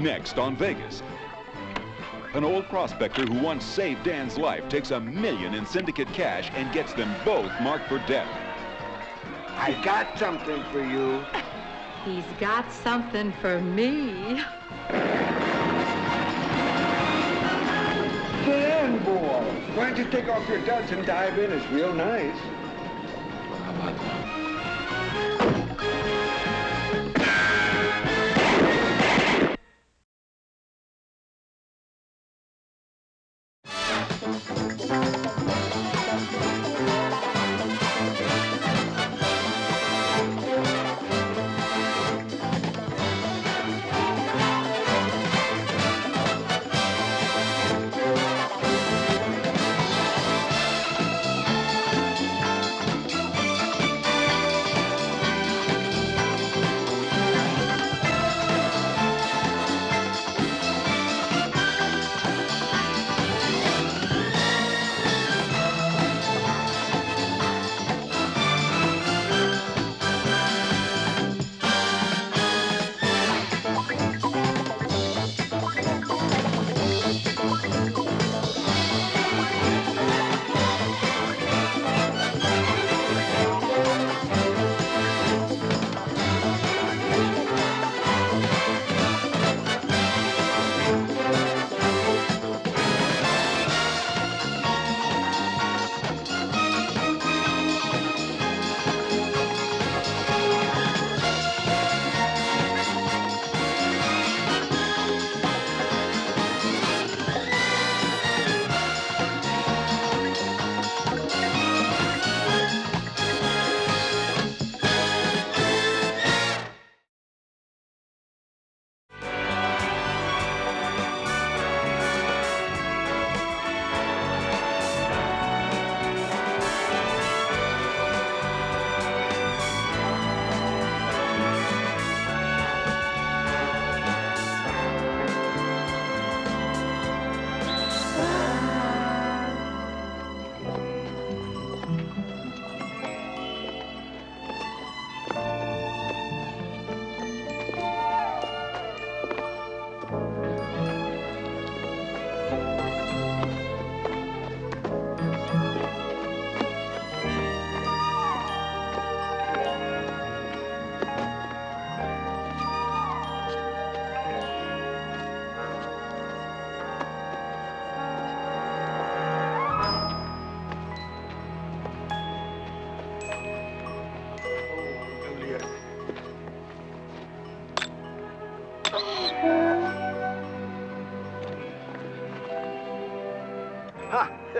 Next on Vegas. An old prospector who once saved Dan's life takes $1 million in syndicate cash and gets them both marked for death. I got something for you. He's got something for me. Dan, boy, why don't you take off your duds and dive in? It's real nice. How about that?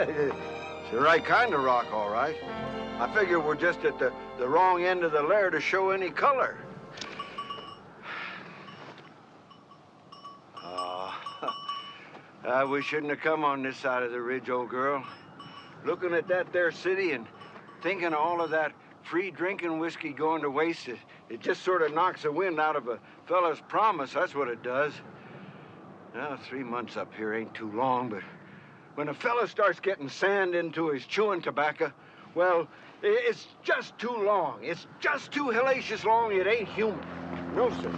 It's the right kind of rock, all right. I figure we're just at the wrong end of the layer to show any color. We shouldn't have come on this side of the ridge, old girl. Looking at that there city and thinking of all of that free drinking whiskey going to waste, it just sort of knocks the wind out of a fella's promise, that's what it does. Now, 3 months up here ain't too long, but when a fella starts getting sand into his chewing tobacco, well, it's just too long. It's just too hellacious long, it ain't human. No, sir.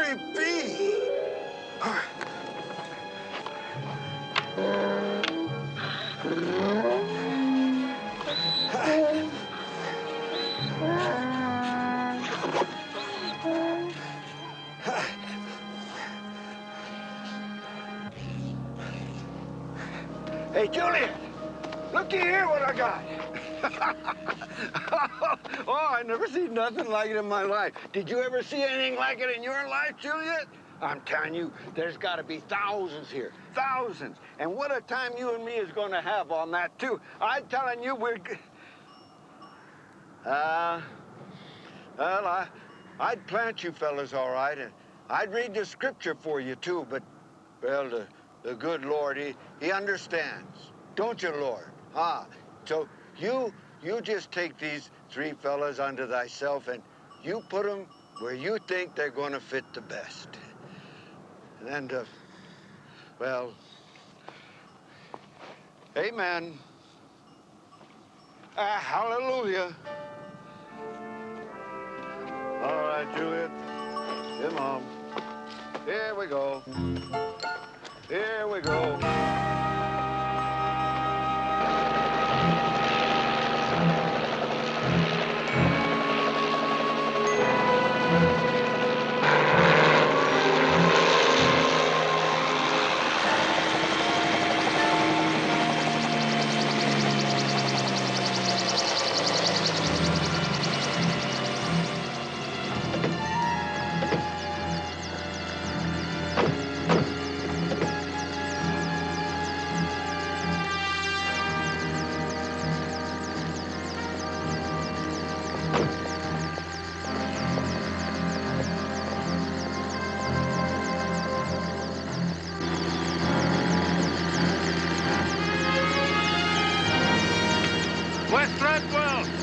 Glory be! Hey, Juliet, looky here what I got. Oh, I never seen nothing like it in my life. Did you ever see anything like it in your life, Juliet? I'm telling you, there's got to be thousands here, thousands. And what a time you and me is going to have on that, too. I'm telling you, we're... Well, I'd plant you fellas all right, and I'd read the scripture for you, too, but, well, the good Lord, he understands. Don't you, Lord? So you just take these three fellas unto thyself, and you put them where you think they're going to fit the best. And, well, amen. Hallelujah. All right, Juliet. Come on. Here we go. Here we go.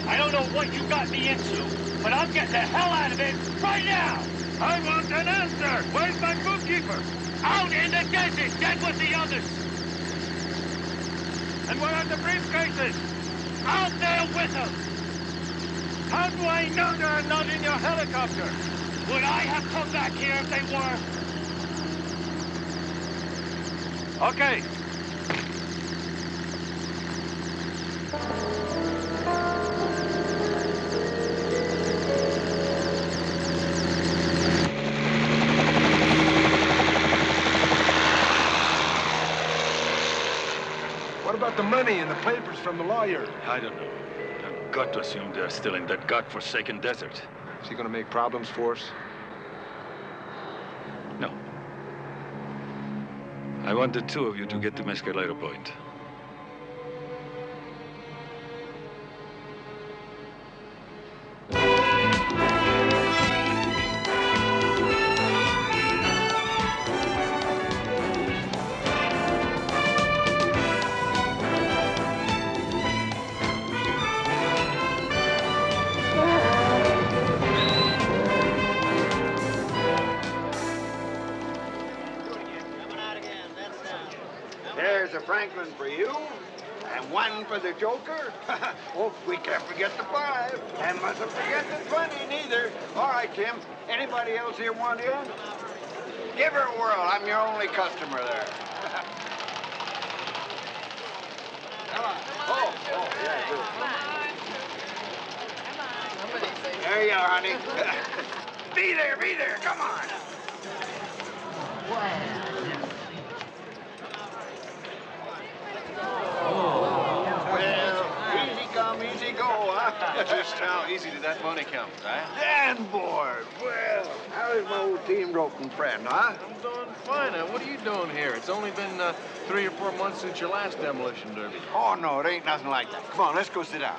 I don't know what you got me into, but I'm getting the hell out of it right now! I want an answer! Where's my bookkeeper? Out in the desert, dead with the others! And where are the briefcases? Out there with them! How do I know they're not in your helicopter? Would I have come back here if they were? Okay. What about the money and the papers from the lawyer? I don't know. I've got to assume they're still in that godforsaken desert. Is he gonna make problems for us? No. I want the two of you to get to Mescalero Point. There's a Franklin for you, and one for the Joker. Oh, we can't forget the 5, and mustn't forget the 20 neither. All right, Tim. Anybody else here want in? Give her a whirl. I'm your only customer there. Oh, yeah, good. There you are, honey. Be there, come on. Well, easy come, easy go, huh? Just how easy did that money come, huh? Dan board. Well, how's my old team roping friend, huh? I'm doing fine. Now, what are you doing here? It's only been 3 or 4 months since your last demolition derby. Oh, no, it ain't nothing like that. Come on, let's go sit down.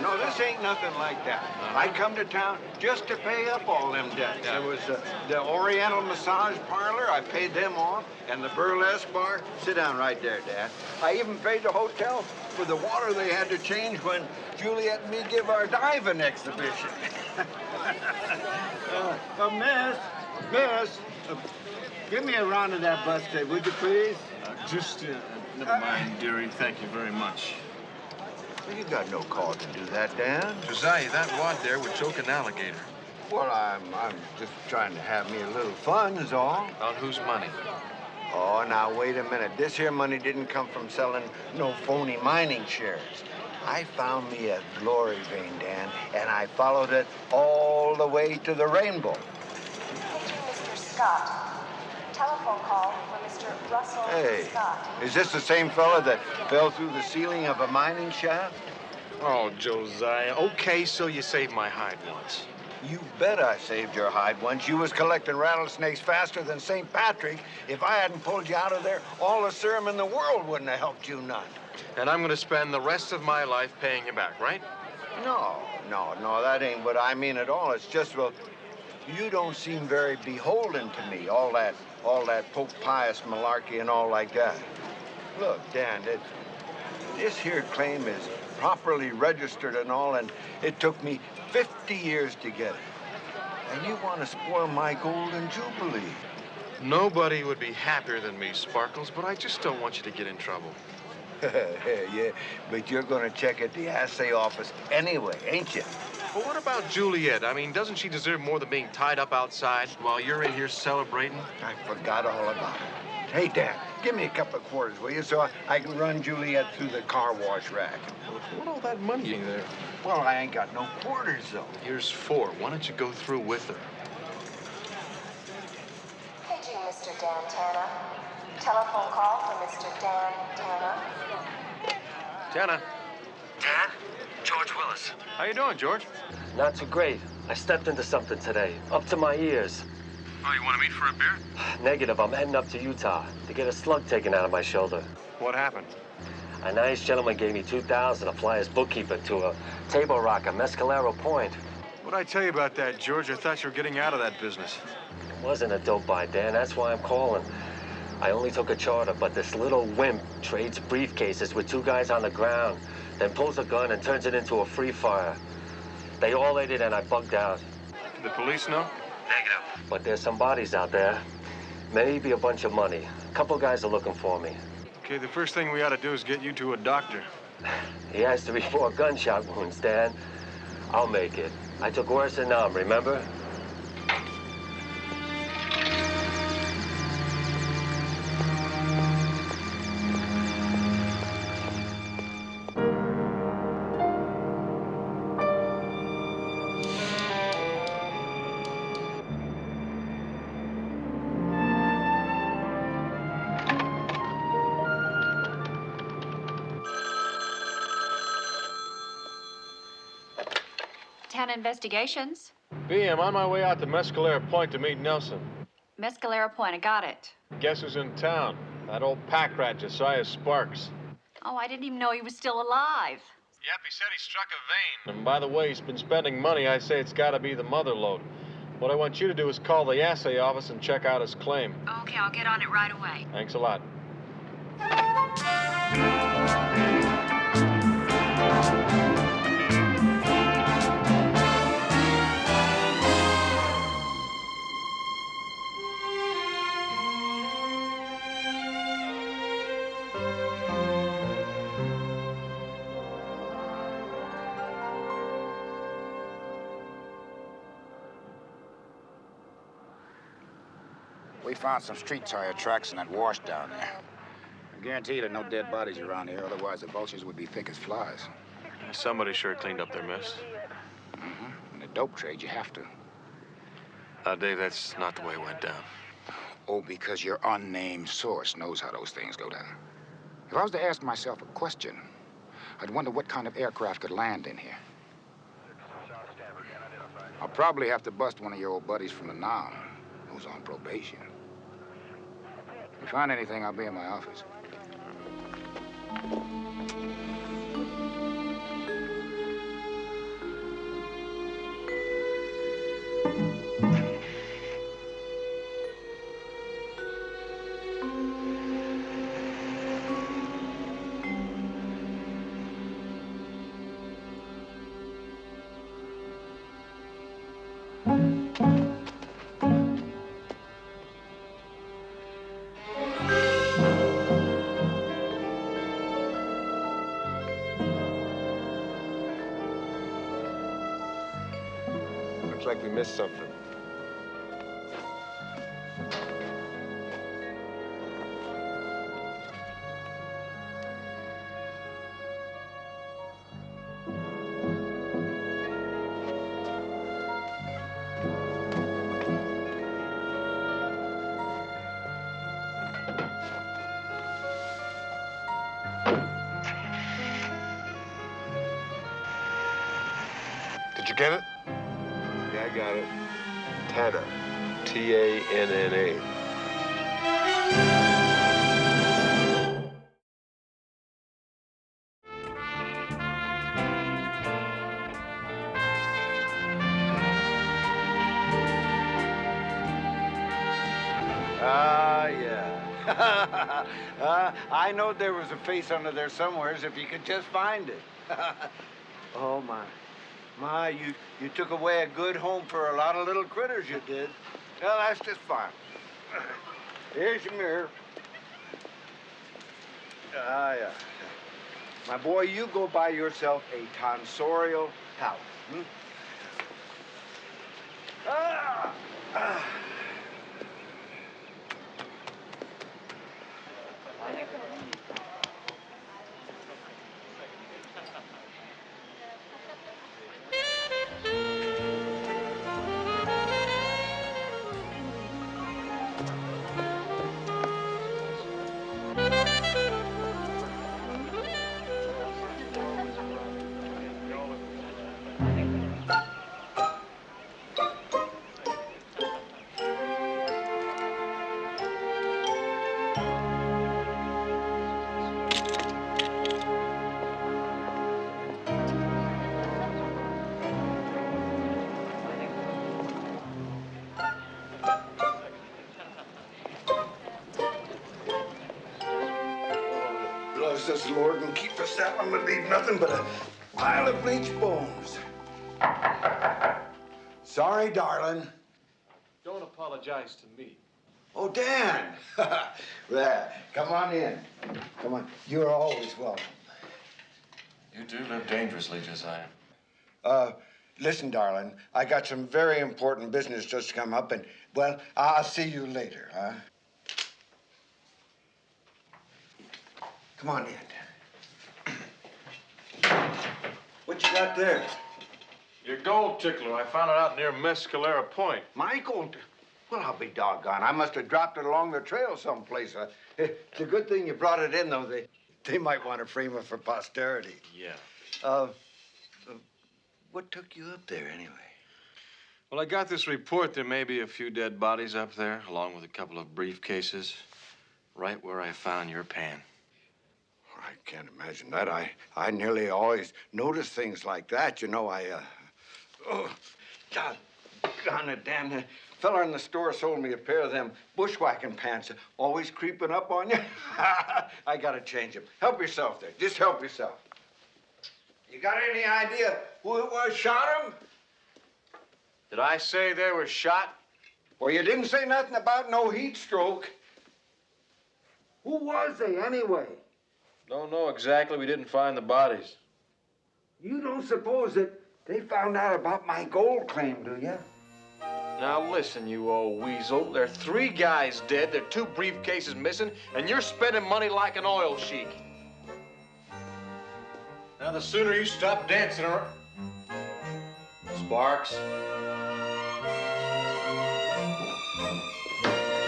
No, this ain't nothing like that. I come to town just to pay up all them debts. Yeah. There was the Oriental massage parlor. I paid them off. And the burlesque bar. Sit down right there, Dad. I even paid the hotel for the water they had to change when Juliet and me give our diving exhibition. Miss, give me a round of that busted, would you please? Never mind, dearie. Thank you very much. Well, you got no cause to do that, Dan. Josiah, that wad there would choke an alligator. Well, I'm just trying to have me a little fun is all. On whose money? Oh, now, wait a minute. This here money didn't come from selling no phony mining shares. I found me a glory vein, Dan, and I followed it all the way to the rainbow. Paging Mr. Scott. Telephone call for Mr. Russell Hey, Scott. is this the same fella that fell through the ceiling of a mining shaft? Oh, Josiah. Okay, so you saved my hide once. You bet I saved your hide once. You was collecting rattlesnakes faster than St. Patrick. If I hadn't pulled you out of there, all the serum in the world wouldn't have helped you none. And I'm gonna spend the rest of my life paying you back, right? No, that ain't what I mean at all. It's just, well, you don't seem very beholden to me, all that Pope Pius malarkey and all like that. Look, Dan, this here claim is properly registered and all, and it took me 50 years to get it. And you want to spoil my golden jubilee. Nobody would be happier than me, Sparkles, but I just don't want you to get in trouble. Yeah, but you're going to check at the assay office anyway, ain't you? But what about Juliet? I mean, doesn't she deserve more than being tied up outside while you're in here celebrating? I forgot all about it. Hey, Dan, give me a couple of quarters, will you, so I can run Juliet through the car wash rack. What all that money in there? Well, I ain't got no quarters, though. Here's 4. Why don't you go through with her? Paging Mr. Dan Tanner. Telephone call for Mr. Dan Tanner. Tanner. Dan? George Willis. How you doing, George? Not too great. I stepped into something today. Up to my ears. Oh, you want to meet for a beer? Negative. I'm heading up to Utah to get a slug taken out of my shoulder. What happened? A nice gentleman gave me $2,000 to fly his bookkeeper to a table rock at Mescalero Point. What'd I tell you about that, George? I thought you were getting out of that business. It wasn't a dope buy, Dan. That's why I'm calling. I only took a charter, but this little wimp trades briefcases with 2 guys on the ground, then pulls a gun and turns it into a free fire. They all ate it and I bugged out. Did the police know? Negative. But there's some bodies out there. Maybe a bunch of money. A couple guys are looking for me. Okay, the first thing we ought to do is get you to a doctor. He has to be 4 gunshot wounds, Dan. I'll make it. I took worse than numb, remember? Town Investigations. B, I'm on my way out to Mescalero Point to meet Nelson. Mescalero Point, I got it. Guess who's in town? That old pack rat, Josiah Sparks. Oh, I didn't even know he was still alive. Yep, he said he struck a vein. And by the way, he's been spending money. I say it's gotta be the mother lode. What I want you to do is call the assay office and check out his claim. Okay, I'll get on it right away. Thanks a lot. We found some street tire tracks in that wash down there. I guarantee you there are no dead bodies around here, otherwise the vultures would be thick as flies. Somebody sure cleaned up their mess. In the dope trade, you have to. Dave, that's not the way it went down. Oh, because your unnamed source knows how those things go down. If I was to ask myself a question, I'd wonder what kind of aircraft could land in here. I'll probably have to bust one of your old buddies from the Nam, who's on probation. If you find anything, I'll be in my office. Looks like we missed something. Did you get it? Yeah, I got it. Tanner. T-A-N-N-A. Yeah. I know there was a face under there somewheres if you could just find it. Oh, my. My, you took away a good home for a lot of little critters, you did. Well, that's just fine. Here's your mirror. Yeah. My boy, you go buy yourself a tonsorial palette. Hmm? Bless us, Lord, and keep us that one would leave nothing but a pile of bleached bones. Sorry, darling. Don't apologize to me. Oh, Dan. Well, come on in. Come on. You're always welcome. You do live dangerously, Josiah. Listen, darling, I got some very important business just come up, and, well, I'll see you later, huh? Come on in. What you got there? Your gold tickler. I found it out near Mescalera Point. My gold? Well, I'll be doggone. I must have dropped it along the trail someplace. It's a good thing you brought it in, though. They might want to frame it for posterity. Yeah. What took you up there, anyway? Well, I got this report there may be a few dead bodies up there, along with a couple of briefcases, right where I found your pan. I can't imagine that. I nearly always notice things like that. You know, oh, doggone it, Dan. The fella in the store sold me a pair of them bushwhacking pants. Always creeping up on you. I gotta change them. Help yourself there. Just help yourself. You got any idea who it was shot him? Did I say they were shot? Well, you didn't say nothing about no heat stroke. Who was they, anyway? Don't know exactly. We didn't find the bodies. You don't suppose that they found out about my gold claim, do you? Now listen, you old weasel. There are 3 guys dead, there are 2 briefcases missing, and you're spending money like an oil sheik. Now the sooner you stop dancing around... Sparks?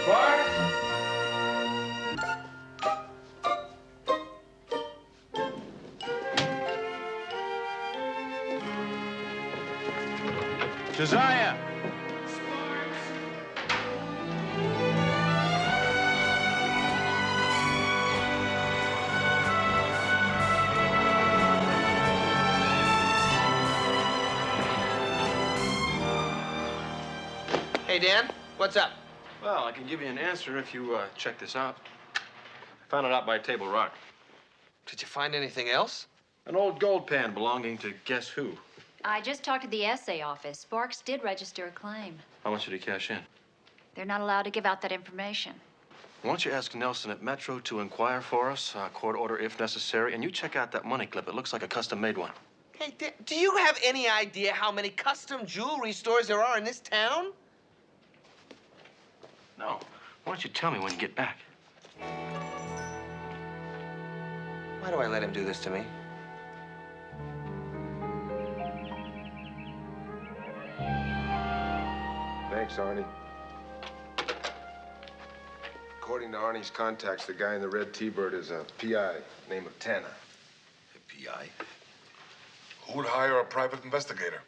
Sparks? Josiah! Hey, Dan, what's up? Well, I can give you an answer if you check this out. I found it out by Table Rock. Did you find anything else? An old gold pan belonging to guess who? I just talked to the essay office. Sparks did register a claim. How much did he cash in? They're not allowed to give out that information. Why don't you ask Nelson at Metro to inquire for us, court order if necessary, and you check out that money clip. It looks like a custom-made one. Hey, do you have any idea how many custom jewelry stores there are in this town? No. Why don't you tell me when you get back? Why do I let him do this to me? Thanks, Arnie. According to Arnie's contacts, the guy in the red T-Bird is a PI named of Tanner. A PI? Who would hire a private investigator?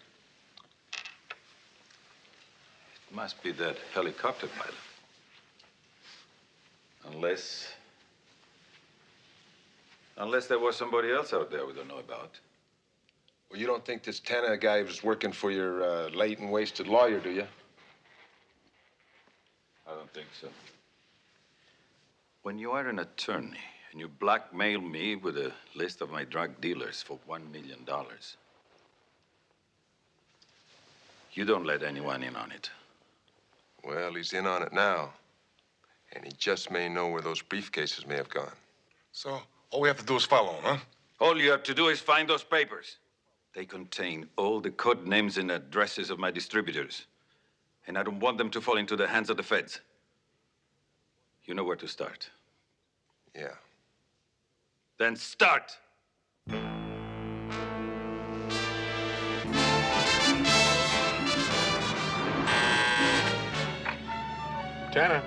It must be that helicopter pilot. Unless there was somebody else out there we don't know about. Well, you don't think this Tanner guy was working for your late and wasted lawyer, do you? I don't think so. When you are an attorney and you blackmail me with a list of my drug dealers for $1 million, you don't let anyone in on it. Well, he's in on it now. And he just may know where those briefcases may have gone. So, all we have to do is follow him, huh? All you have to do is find those papers. They contain all the code names and addresses of my distributors. And I don't want them to fall into the hands of the feds. You know where to start. Yeah. Then start! Tanner.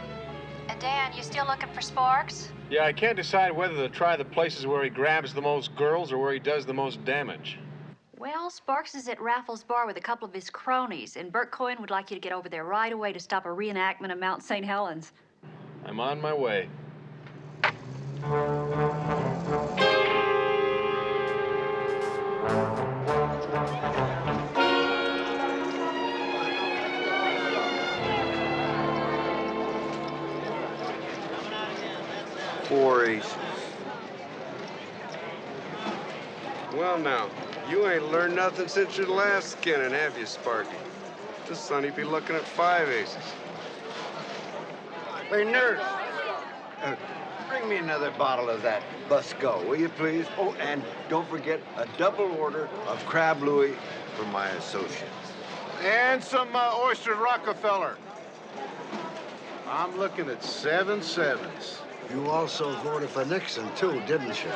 Dan, you still looking for Sparks? Yeah, I can't decide whether to try the places where he grabs the most girls or where he does the most damage. Well, Sparks is at Raffles Bar with a couple of his cronies, and Bert Cohen would like you to get over there right away to stop a reenactment of Mount St. Helens. I'm on my way. 4 aces. Well, now, you ain't learned nothing since your last skinning, have you, Sparky? This sonny be looking at 5 aces. Hey, nurse, bring me another bottle of that Busco, will you please? Oh, and don't forget a double order of Crab Louie for my associates. And some oyster Rockefeller. I'm looking at 7 sevens. You also voted for Nixon, too, didn't you?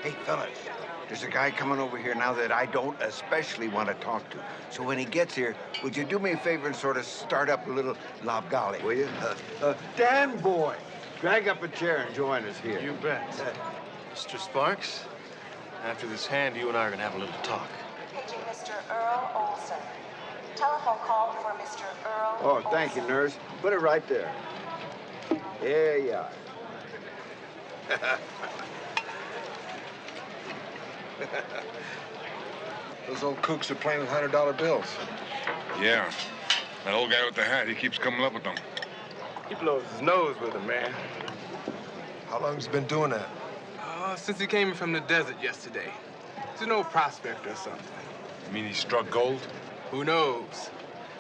Hey, fellas, there's a guy coming over here now that I don't especially want to talk to. So when he gets here, would you do me a favor and sort of start up a little lobgolly, will you? Dan boy, drag up a chair and join us here. You bet. Mr. Sparks, after this hand, you and I are gonna have a little talk. Paging Mr. Earl Olson. Telephone call for Mr. Earl Oh, thank you, nurse. Put it right there. There you are. Those old kooks are playing with $100 bills. Yeah. That old guy with the hat, he keeps coming up with them. He blows his nose with him, man. How long has he been doing that? Since he came in from the desert yesterday. He's an old prospector or something. You mean he struck gold? Who knows?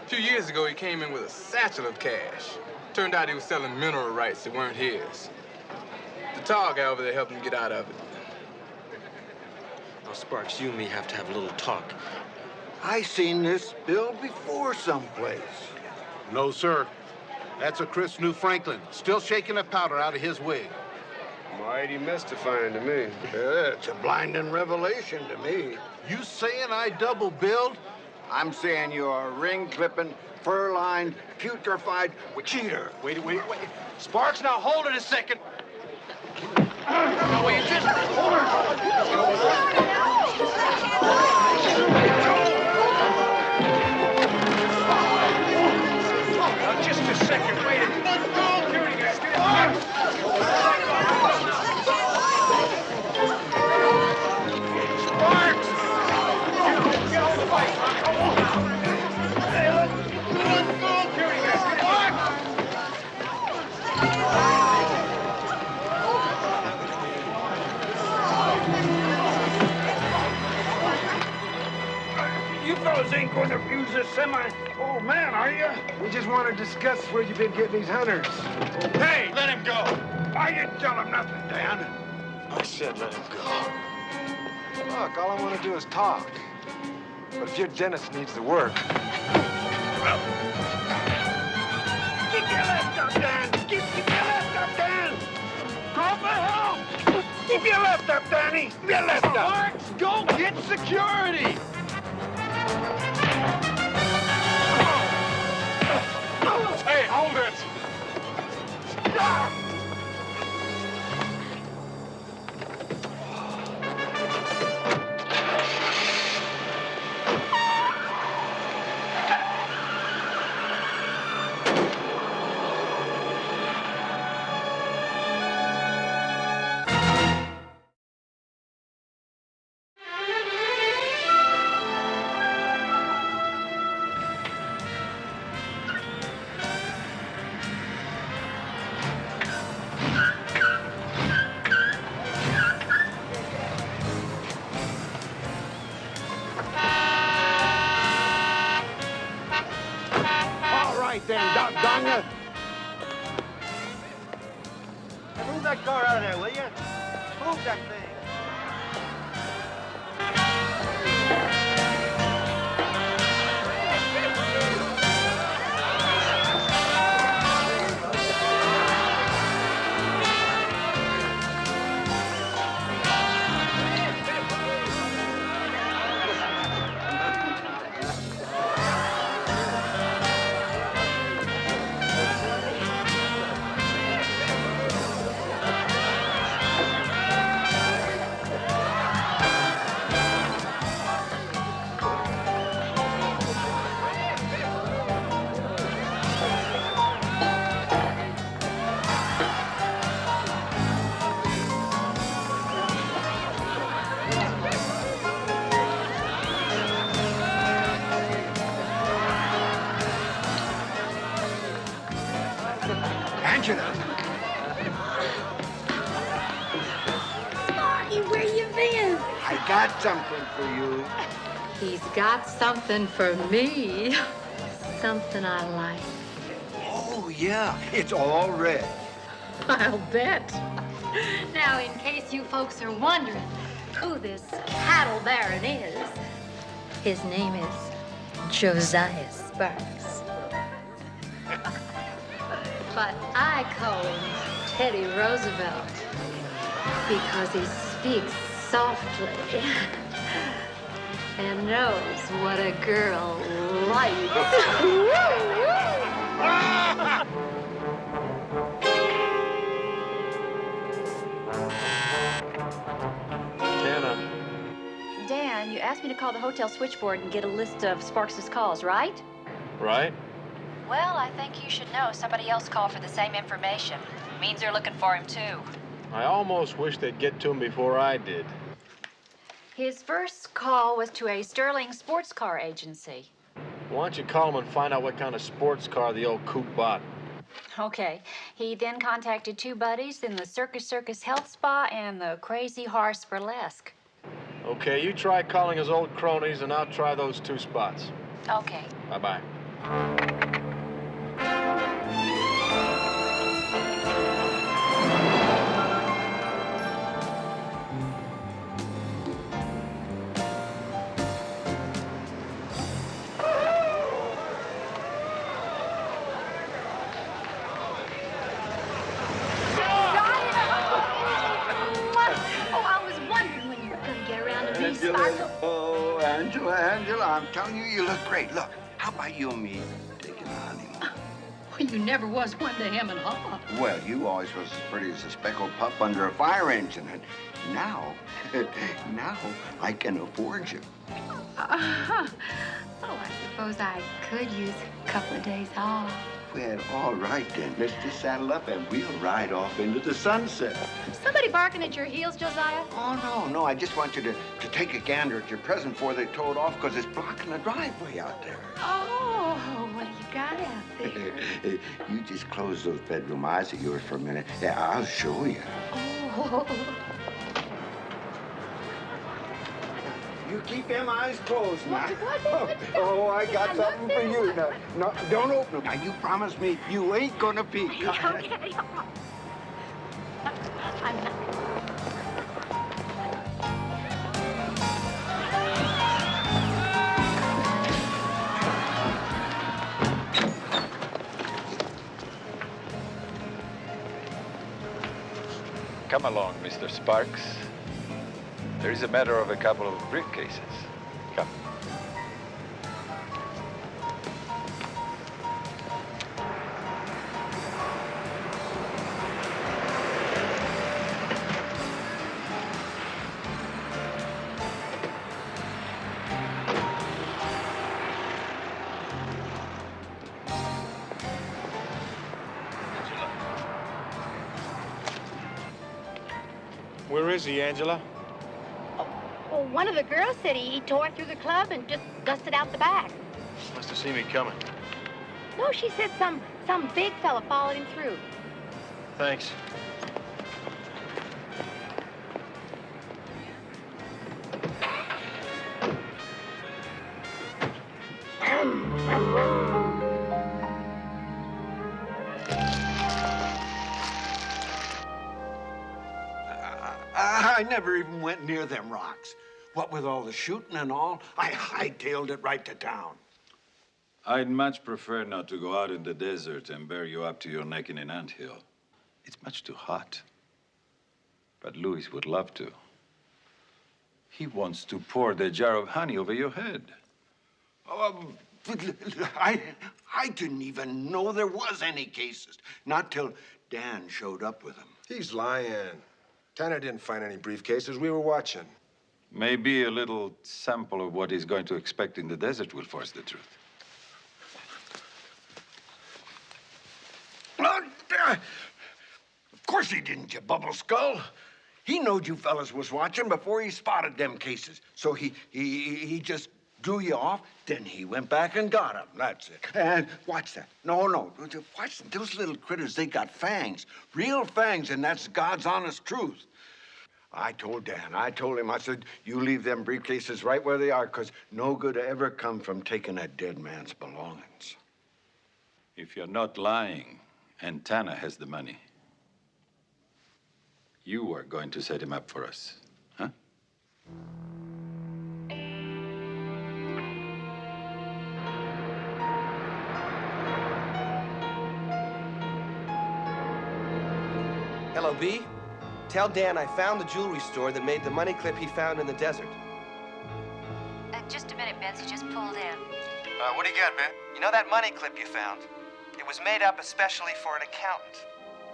A few years ago, he came in with a satchel of cash. Turned out he was selling mineral rights that weren't his. The tall guy over there helped him get out of it. Now, Sparks, you and me have to have a little talk. I seen this bill before someplace. No, sir. That's a Chris New Franklin, still shaking the powder out of his wig. Mighty mystifying to me. Yeah, it's a blinding revelation to me. You saying I double billed? I'm saying you're a ring-clipping, fur-lined, putrefied cheater. Wait. Sparks, now hold it a second. Will you just hold Just a second, wait. Security guys, get it. fellas ain't going to use this semi. Oh, man, are you? We just want to discuss where you've been getting these hunters. Hey, let him go. I didn't tell him nothing, Dan. I said let him go. Look, all I want to do is talk. But if your dentist needs to work... Keep your left up, Dan. Keep your left up, Dan. Call for help. Keep your left up, Danny. Keep your left up. Marks, go get security. Hey, hold it! Then, doggone you. Hey, move that car out of there, will you? Move that thing. Angela! Marty, where you been? I got something for you. He's got something for me. Something I like. Oh, yeah. It's all red. I'll bet. Now, in case you folks are wondering who this cattle baron is, his name is Josiah Sparks. But I call him Teddy Roosevelt because he speaks softly and knows what a girl likes. Dan, you asked me to call the hotel switchboard and get a list of Sparks's calls, right? Right? Well, I think you should know somebody else called for the same information. Means they're looking for him, too. I almost wish they'd get to him before I did. His first call was to a Sterling sports car agency. Why don't you call him and find out what kind of sports car the old coot bought? Okay. He then contacted two buddies in the Circus Health Spa and the Crazy Horse Burlesque. Okay, you try calling his old cronies, and I'll try those two spots. Okay. Bye-bye. Oh, Angela, I'm telling you, you look great. Look, how about you and me taking a honeymoon? Well, you never was one to hem and haw. Well, you always was as pretty as a speckled pup under a fire engine. And now, now I can afford you. Oh, I suppose I could use a couple of days off. Well, all right then. Let's just saddle up and we'll ride off into the sunset. Somebody barking at your heels, Josiah? Oh, no. I just want you to take a gander at your present before they tow it off because it's blocking the driveway out there. Oh, what do you got out there? You just close those bedroom eyes of yours for a minute. Yeah, I'll show you. Oh. You keep them eyes closed now. Oh, I got something for you. Now, no, don't open them. Now, you promise me you ain't gonna peek. Okay. I'm not. Come along, Mr. Sparks. There is a matter of a couple of briefcases. Come. Where is he, Angela? Well, one of the girls said he tore through the club and just dusted out the back. Must have seen me coming. No, she said some big fella followed him through. Thanks. I never even went near them rocks. What with all the shooting and all, I hightailed it right to town. I'd much prefer not to go out in the desert and bear you up to your neck in an anthill. It's much too hot. But Louis would love to. He wants to pour the jar of honey over your head. But I didn't even know there was any cases. Not till Dan showed up with them. He's lying. Tanner didn't find any briefcases. We were watching. Maybe a little sample of what he's going to expect in the desert will force the truth. Of course he didn't, you bubble skull. He knowed you fellas was watching before he spotted them cases. So he just drew you off, then he went back and got them. That's it. And watch that. No. Watch those little critters. They got fangs. Real fangs, and that's God's honest truth. I told Dan, I said, you leave them briefcases right where they are, because no good ever come from taking a dead man's belongings. If you're not lying, and Tanner has the money, you are going to set him up for us, huh? Hello, B. Tell Dan I found the jewelry store that made the money clip he found in the desert. Just a minute, Benz. He just pulled in. What do you got, Ben? You know that money clip you found? It was made up especially for an accountant.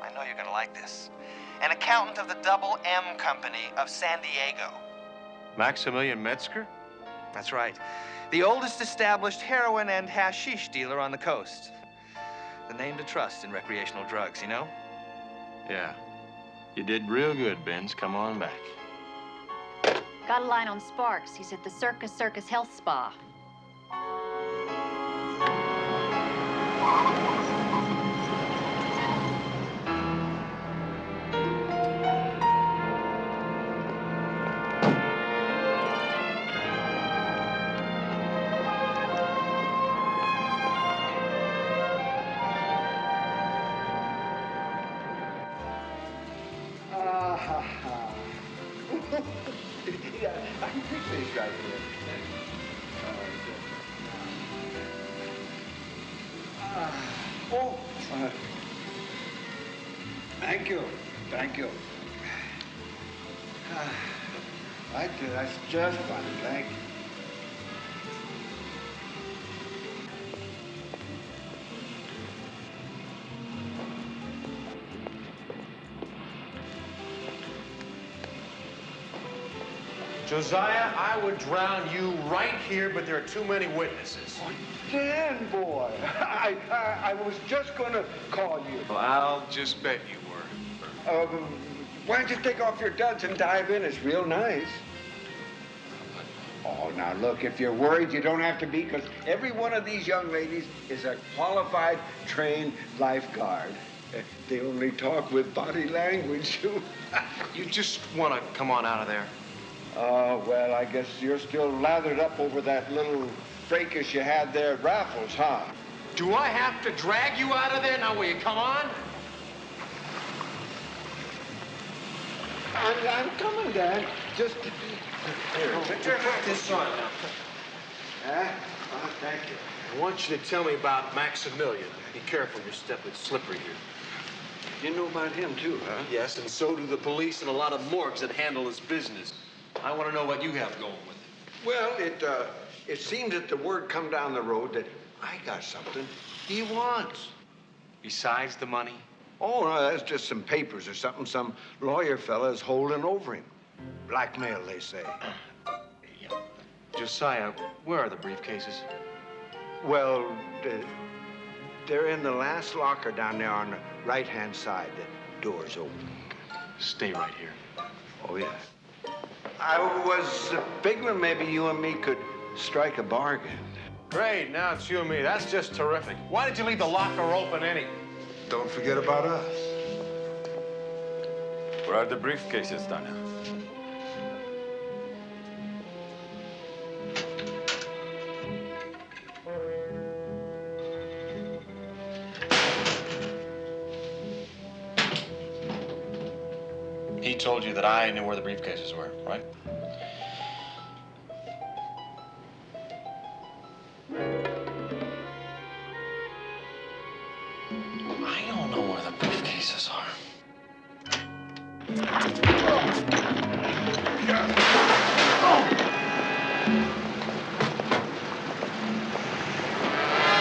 I know you're gonna like this. An accountant of the Double M Company of San Diego. Maximilian Metzger? That's right. The oldest established heroin and hashish dealer on the coast. The name to trust in recreational drugs, you know? Yeah. You did real good, Benz. Come on back. Got a line on Sparks. He's at the Circus Health Spa. Yeah, I can fix this right here. Thank you. That's just fine, thank you. Josiah, I would drown you right here, but there are too many witnesses. Oh, Dan, boy, I was just gonna call you. Well, I'll just bet you were. Why don't you take off your duds and dive in? It's real nice. Oh, now look, if you're worried, you don't have to be, because every one of these young ladies is a qualified, trained lifeguard. They only talk with body language. You just want to come on out of there? Well, I guess you're still lathered up over that little fracas you had there at Raffles, huh? Do I have to drag you out of there? Now, will you come on? I'm coming, Dad. Just... Here, put this on now. Thank you. I want you to tell me about Maximilian. Be careful, you're stepping slippery here. You know about him, too, huh? Yes, and so do the police and a lot of morgues that handle his business. I want to know what you have going with him. Well, it seems that the word come down the road that I got something he wants. Besides the money? Oh, no, that's just some papers or something some lawyer fella is holding over him. Blackmail, they say. Josiah, where are the briefcases? Well, they're in the last locker down there on the right-hand side. The door's open. Stay right here. Oh, yeah. I was figuring maybe you and me could strike a bargain. Great, now it's you and me. That's just terrific. Why did you leave the locker open anyway? Don't forget about us. Where are the briefcases, Tanya? He told you that I knew where the briefcases were, right? I don't know where the briefcases are.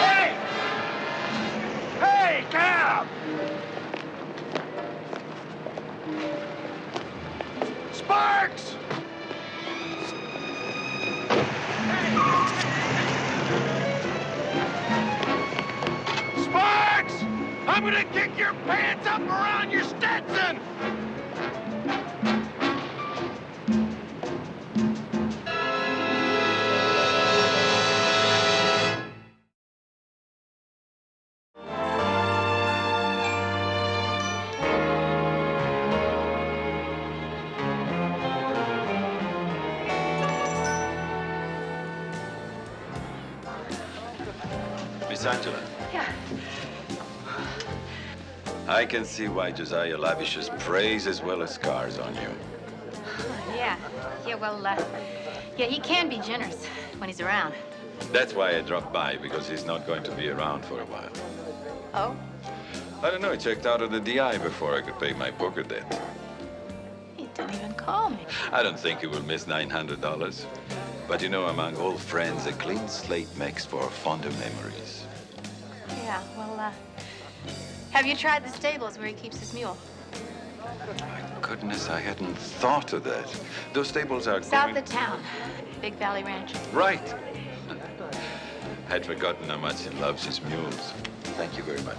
Hey! Hey, cab! Sparks! Sparks! I'm gonna kick your pants up around your Stetson! Miss Angela. Yeah. I can see why Josiah lavishes praise as well as scars on you. Yeah. Yeah, well, yeah, he can be generous when he's around. That's why I dropped by, because he's not going to be around for a while. Oh? I don't know, I checked out of the DI before I could pay my poker debt. He didn't even call me. I don't think he will miss $900. But you know, among old friends, a clean slate makes for fonder memories. Yeah, well, have you tried the stables where he keeps his mule? Goodness, I hadn't thought of that. Those stables are South of town. Big Valley Ranch. Right. I'd forgotten how much he loves his mules. Thank you very much.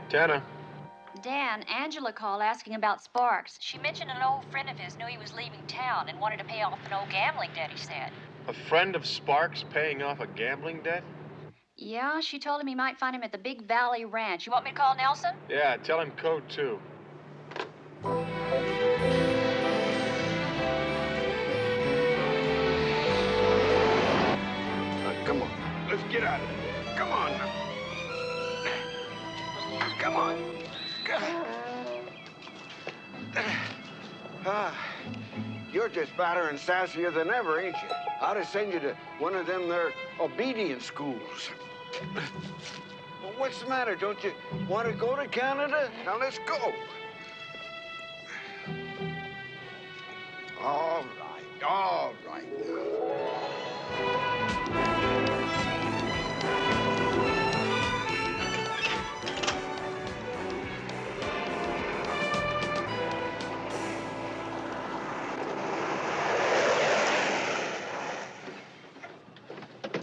Tana. Dan, Angela called asking about Sparks. She mentioned an old friend of his knew he was leaving town and wanted to pay off an old gambling debt, he said. A friend of Sparks paying off a gambling debt? Yeah, she told him he might find him at the Big Valley Ranch. You want me to call Nelson? Yeah, tell him code 2. Come on, let's get out of here. Come on now. Come on. You're just fatter and sassier than ever, ain't you? I'd have sent you to one of them there obedience schools. What's the matter? Don't you want to go to Canada? Now let's go. All right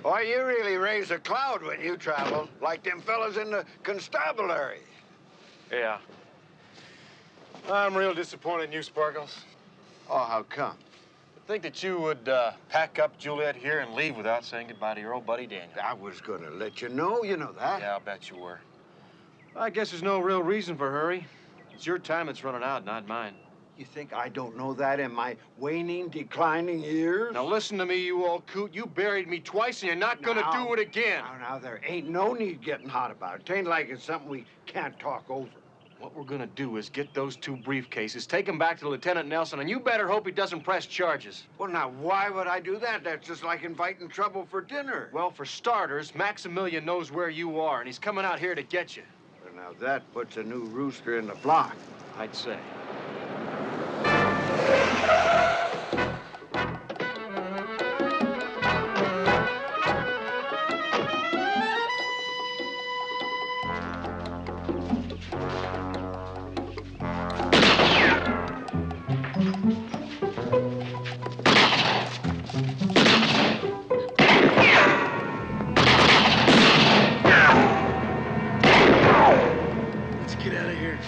Why, you really raise a cloud when you travel, like them fellas in the constabulary. Yeah. I'm real disappointed in you, Sparkles. Oh, how come? I think that you would pack up Juliet here and leave without saying goodbye to your old buddy Daniel. I was gonna let you know that. Yeah, I'll bet you were. I guess there's no real reason for hurry. It's your time that's running out, not mine. You think I don't know that in my waning, declining years? Now listen to me, you old coot. You buried me twice and you're not gonna do it again. Now, there ain't no need getting hot about it. It ain't like it's something we can't talk over. What we're gonna do is get those 2 briefcases, take them back to Lieutenant Nelson, and you better hope he doesn't press charges. Well, now, why would I do that? That's just like inviting trouble for dinner. Well, for starters, Maximilian knows where you are, and he's coming out here to get you. Well, now, that puts a new rooster in the flock. I'd say. Let's get out of here.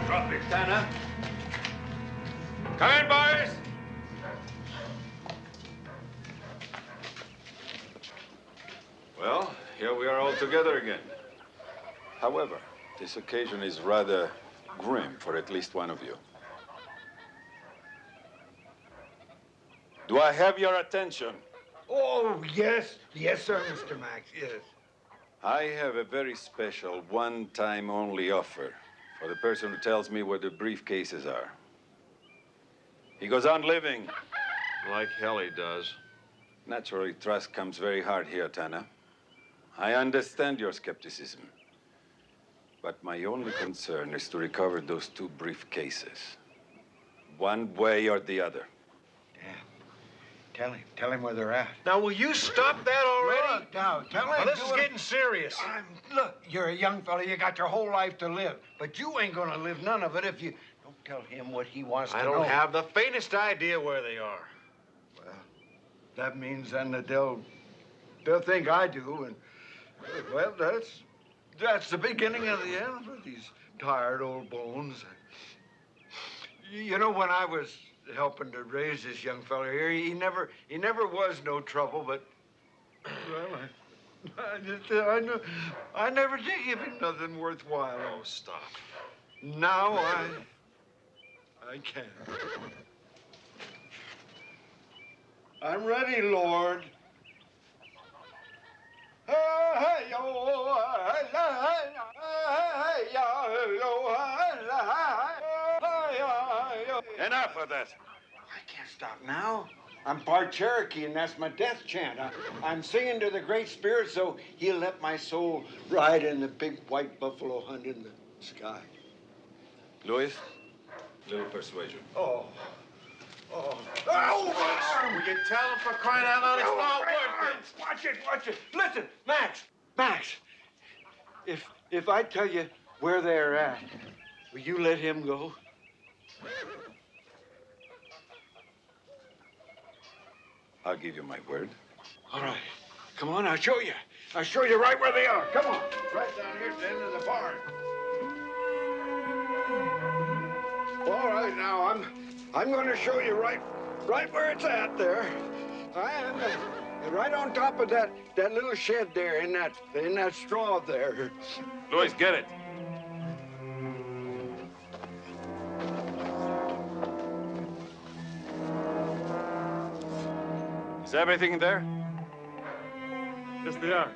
Drop it, Tanner. Come in, boys. Well, here we are all together again. However, this occasion is rather grim for at least one of you. Do I have your attention? Oh, yes. Yes, sir, Mr. Max, yes. I have a very special, one-time only offer for the person who tells me where the briefcases are. He goes on living. Like hell he does. Naturally, trust comes very hard here, Tanner. I understand your skepticism. But my only concern is to recover those 2 briefcases. One way or the other. Tell him where they're at. Now, will you stop that already? Look, now, tell him. Now, this is getting serious. Look, you're a young fella. You got your whole life to live. But you ain't gonna live none of it if you don't tell him what he wants to know. I don't have the faintest idea where they are. Well, that means then that they'll think I do, and well, that's the beginning of the end for these tired old bones. You know, when I was helping to raise this young fella here, he never was no trouble, but well, I never did give him nothing worthwhile. Oh, stop. Now I can. I'm ready, Lord. Enough of that. I can't stop now. I'm part Cherokee, and that's my death chant. I'm singing to the Great Spirit so he'll let my soul ride in the big white buffalo hunt in the sky. Louis, little persuasion. Oh. Will you tell him for crying out loud it's not worth it? Watch it. Listen, Max. If I tell you where they're at, will you let him go? I'll give you my word. All right. Come on, I'll show you. I'll show you right where they are. Come on. Right down here at the end of the barn. All right, now, I'm going to show you right where it's at there. I am right on top of that little shed there in that straw there. Louis, get it. Is everything in there? Yes, they are.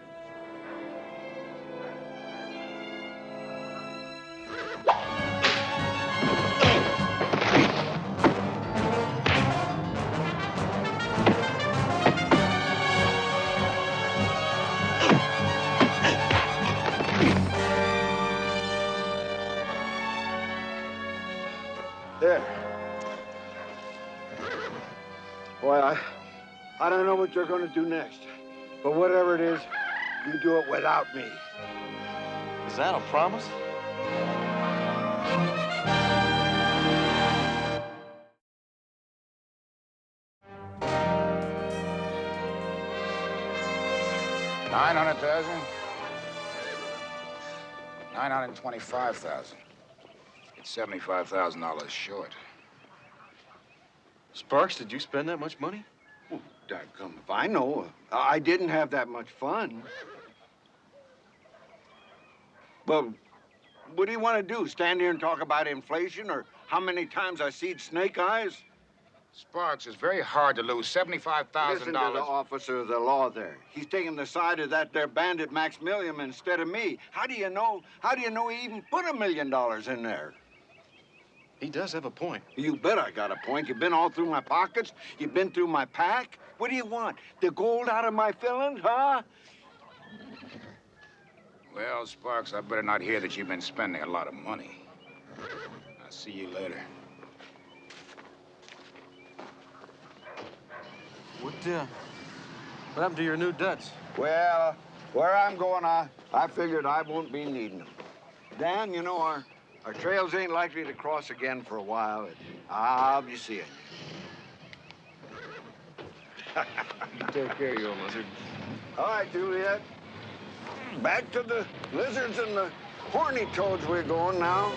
There. Boy, I don't know what you're going to do next. But whatever it is, you do it without me. Is that a promise? $900,000. $925,000. It's $75,000 short. Sparks, did you spend that much money? Well, dadgum, if I know. I didn't have that much fun. Well, what do you want to do? Stand here and talk about inflation or how many times I seen snake eyes? Sparks, it's very hard to lose $75,000. Listen to the officer of the law there. He's taking the side of that there bandit Maximilian instead of me. How do you know he even put $1 million in there? He does have a point. You bet I got a point. You've been all through my pockets. You've been through my pack. What do you want? The gold out of my fillings, huh? Well, Sparks, I better not hear that you've been spending a lot of money. I'll see you later. What happened to your new duds? Well, where I'm going, I figured I won't be needing them. Dan, you know, our trails ain't likely to cross again for a while. I'll be seeing you. You take care, you old lizard. All right, Juliet. Back to the lizards and the horny toads we're going now.